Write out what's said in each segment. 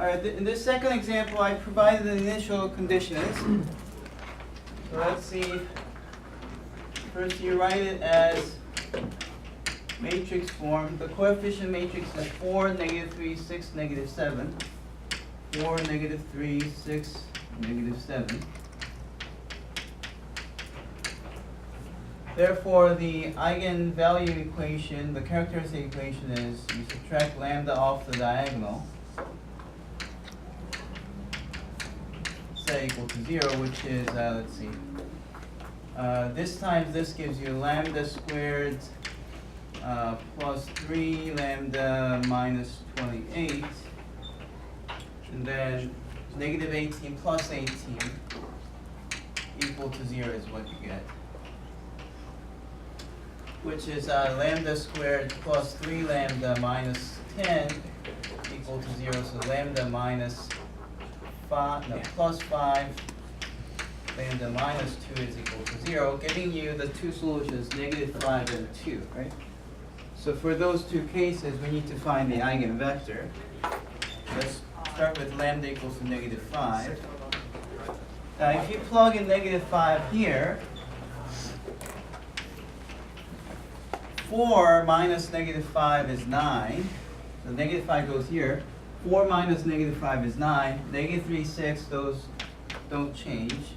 Alright, in this second example, I provided the initial conditions. So let's see. First, you write it as matrix form. The coefficient matrix is 4, -3, 6, -7. 4, -3, 6, -7. Therefore, the eigenvalue equation, the characteristic equation is you subtract lambda off the diagonal, set equal to 0, which is, let's see, this times this gives you lambda squared plus 3 lambda minus 28, and then -18 plus 18 equal to 0 is what you get, which is lambda squared plus 3 lambda minus 10 equal to 0, so lambda minus 5, no, plus 5 lambda minus 2 is equal to 0, giving you the two solutions, -5 and 2, right? So for those two cases, we need to find the eigenvector. Let's start with lambda equals to -5. Now if you plug in -5 here, 4 minus -5 is 9. So -5 goes here. 4 minus -5 is 9. -3, 6, those don't change.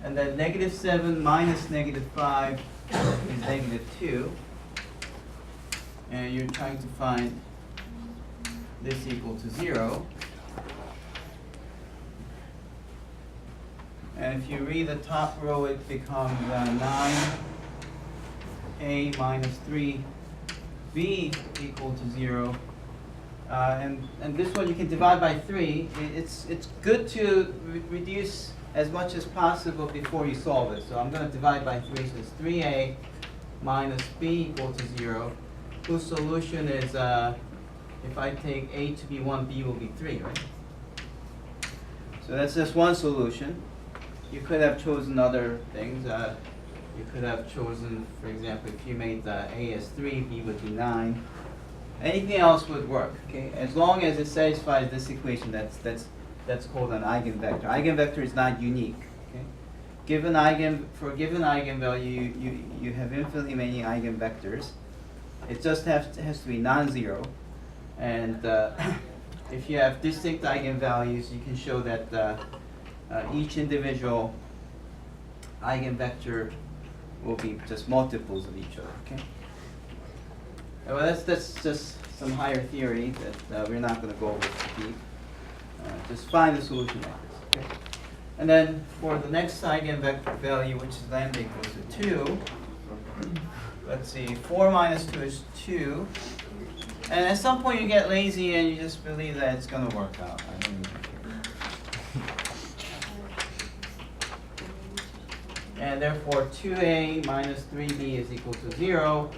And then -7 minus -5 is -2. And you're trying to find this equal to 0. And if you read the top row, it becomes 9a minus 3b equal to 0. And this one you can divide by 3. It's good to reduce as much as possible before you solve it. So I'm going to divide by 3. So it's 3a minus b equal to 0. Whose solution is, if I take a to be 1, b will be 3, right? So that's just one solution. You could have chosen other things. You could have chosen, for example, if you made a as 3, b would be 9. Anything else would work, okay? As long as it satisfies this equation, that's called an eigenvector. Eigenvector is not unique, okay? For a given eigenvalue, you have infinitely many eigenvectors. It just has to be non-zero, and if you have distinct eigenvalues, you can show that each individual eigenvector will be just multiples of each other. Okay. Well, that's just some higher theory that we're not going to go over too deep. Just find the solution like this. Okay. And then for the next eigenvector value, which is lambda equals to 2. Let's see, 4 minus 2 is 2. And at some point you get lazy and you just believe that it's going to work out. I don't even care. And therefore 2a minus 3b is equal to 0.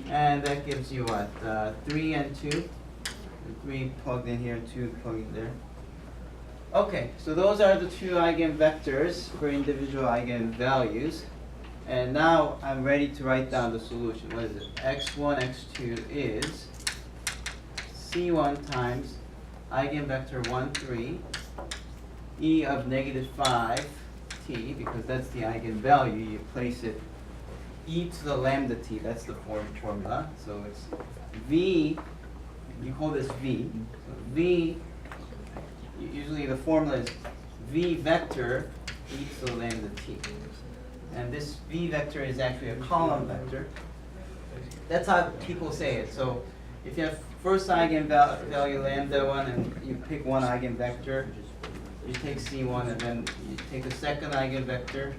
And that gives you what? 3 and 2. 3 plugged in here, 2 plugged in there. Okay, so those are the two eigenvectors for individual eigenvalues. And now I'm ready to write down the solution. What is it? x1, x2 is c1 times eigenvector 1, 3, e of -5t, because that's the eigenvalue. You place it e to the lambda t. That's the formula. So it's v, you call this v. So v, usually the formula is v vector e to the lambda t. And this v vector is actually a column vector. That's how people say it. So if you have first eigenvalue lambda 1 and you pick one eigenvector, you take c1 and then you take a second eigenvector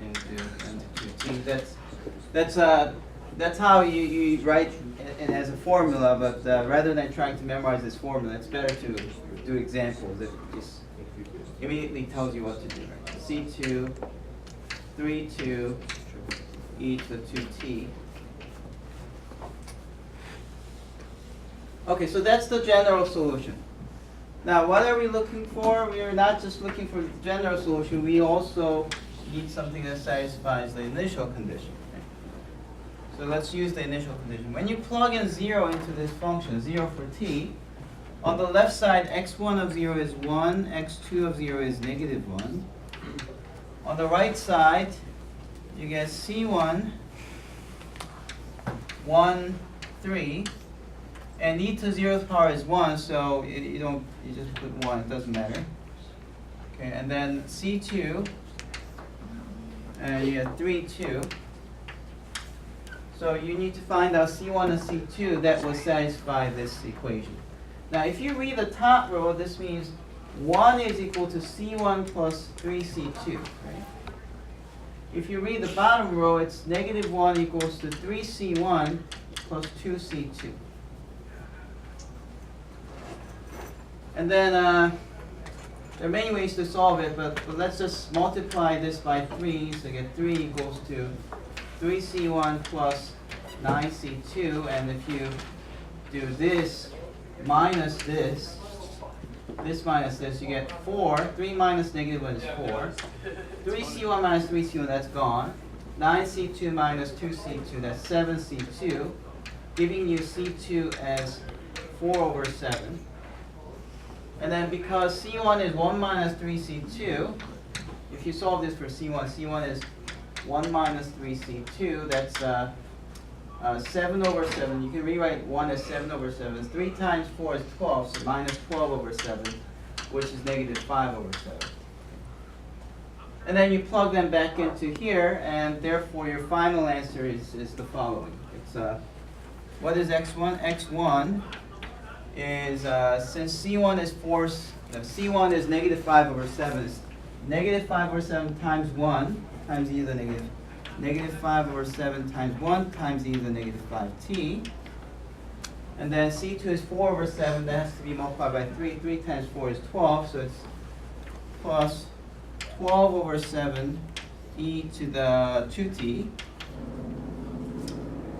and t. That's how you write it as a formula. But rather than trying to memorize this formula, it's better to do examples. It just immediately tells you what to do. Right? C2, 3, 2, e to the 2t. Okay, so that's the general solution. Now, what are we looking for? We are not just looking for the general solution. We also need something that satisfies the initial condition. Okay? So let's use the initial condition. When you plug in 0 into this function, 0 for t, On the left side, x1 of 0 is 1, x2 of 0 is negative 1. On the right side, you get c1, 1, 3, and e to 0th power is 1, so you just put 1, it doesn't matter. Okay, and then c2, and you get 3, 2. So you need to find out c1 and c2 that will satisfy this equation. Now if you read the top row, this means 1 is equal to c1 plus 3c2, right? If you read the bottom row, it's negative 1 equals to 3c1 plus 2c2. And then there are many ways to solve it, but let's just multiply this by 3, so get 3 equals to 3c1 plus 9c2, and if you do this minus this minus this, you get 4. 3 minus negative 1 is 4. 3c1 minus 3c1, that's gone. 9c2 minus 2c2, that's 7c2, giving you c2 as 4 over 7. And then because c1 is 1 minus 3c2, if you solve this for c1, c1 is 1 minus 3c2, that's 7 over 7. You can rewrite 1 as 7 over 7. 3 times 4 is 12, so minus 12 over 7, which is negative 5 over 7. And then you plug them back into here, and therefore your final answer is the following. It's what is x1? x1 is, since c1 is c1 is negative 5 over 7, it's negative 5 over 7 times 1 times e to the negative 5 over 7 times 1 times e to the negative 5t. And then c2 is 4 over 7, that has to be multiplied by 3. 3 times 4 is 12, so it's plus 12 over 7 e to the 2t.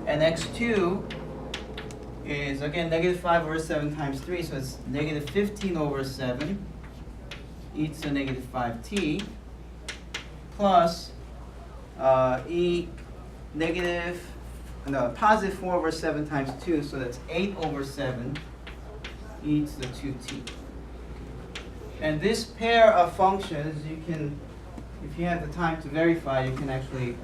And x2 is, again, negative 5 over 7 times 3, so it's negative 15 over 7 e to the negative 5t, plus positive 4 over 7 times 2, so that's 8 over 7 e to the 2t. And this pair of functions, you can, if you have the time to verify, you can actually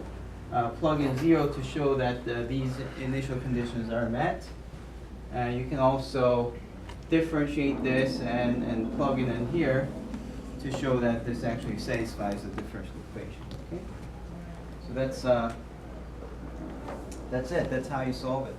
plug in 0 to show that these initial conditions are met. You can also differentiate this and plug it in here to show that this actually satisfies the differential equation. Okay? So that's it. That's how you solve it.